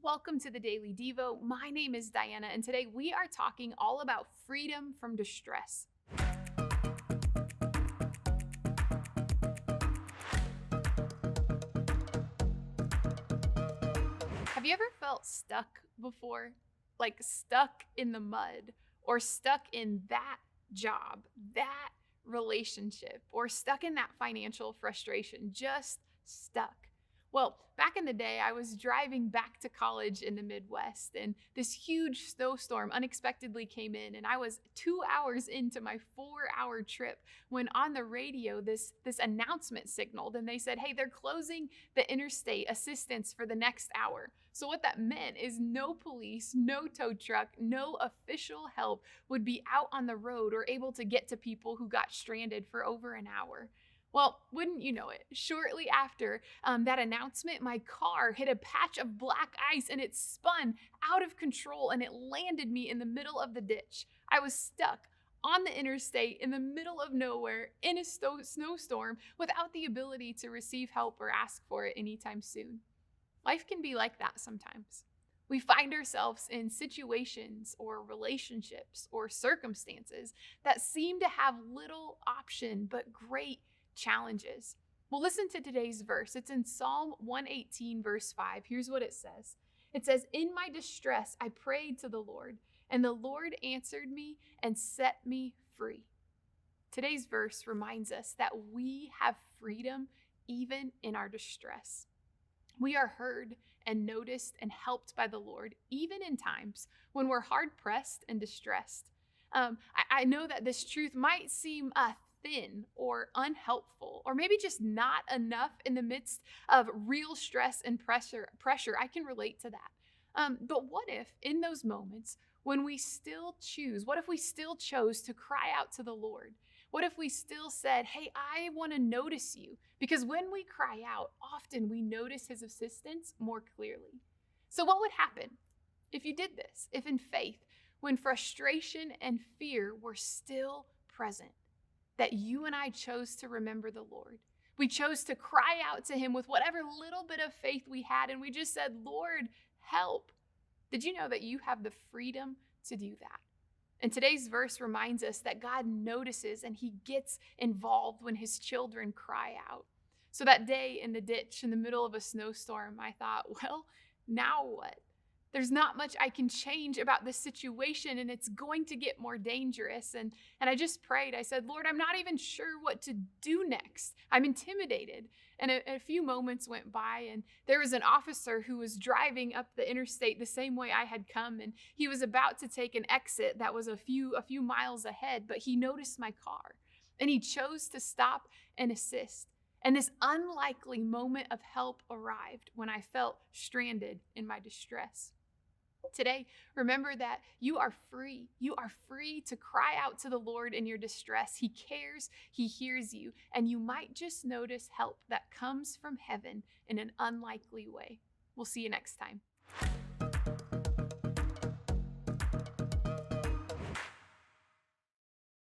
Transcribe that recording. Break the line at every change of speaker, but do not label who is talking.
Welcome to the Daily Devo. My name is Diana, and today we are talking all about freedom from distress. Have you ever felt stuck before? Like stuck in the mud, or stuck in that job, that relationship, or stuck in that financial frustration, just stuck. Well, back in the day, I was driving back to college in the Midwest, and this huge snowstorm unexpectedly came in, and I was 2 hours into my 4 hour trip when on the radio, this announcement signaled, and they said, hey, they're closing the interstate assistance for the next hour. So what that meant is no police, no tow truck, no official help would be out on the road or able to get to people who got stranded for over an hour. Well, wouldn't you know it? Shortly after that announcement, my car hit a patch of black ice and it spun out of control and it landed me in the middle of the ditch. I was stuck on the interstate in the middle of nowhere in a snowstorm without the ability to receive help or ask for it anytime soon. Life can be like that sometimes. We find ourselves in situations or relationships or circumstances that seem to have little option but great challenges. Well, listen to today's verse. It's in Psalm 118, verse 5. Here's what it says. It says, "In my distress, I prayed to the Lord, and the Lord answered me and set me free." Today's verse reminds us that we have freedom even in our distress. We are heard and noticed and helped by the Lord, even in times when we're hard pressed and distressed. I know that this truth might seem thin or unhelpful, or maybe just not enough in the midst of real stress and pressure. I can relate to that. But what if in those moments when we still choose, what if we still chose to cry out to the Lord? What if we still said, hey, I want to notice you? Because when we cry out, often we notice his assistance more clearly. So what would happen if you did this? If in faith, when frustration and fear were still present, that you and I chose to remember the Lord. We chose to cry out to him with whatever little bit of faith we had, and we just said, Lord, help. Did you know that you have the freedom to do that? And today's verse reminds us that God notices and he gets involved when his children cry out. So that day in the ditch in the middle of a snowstorm, I thought, well, now what? There's not much I can change about this situation, and it's going to get more dangerous. And I just prayed. I said, Lord, I'm not even sure what to do next. I'm intimidated. And a few moments went by, and there was an officer who was driving up the interstate the same way I had come, and he was about to take an exit that was a few miles ahead, but he noticed my car, and he chose to stop and assist. And this unlikely moment of help arrived when I felt stranded in my distress. Today, remember that you are free. You are free to cry out to the Lord in your distress. He cares, he hears you, and you might just notice help that comes from heaven in an unlikely way. We'll see you next time.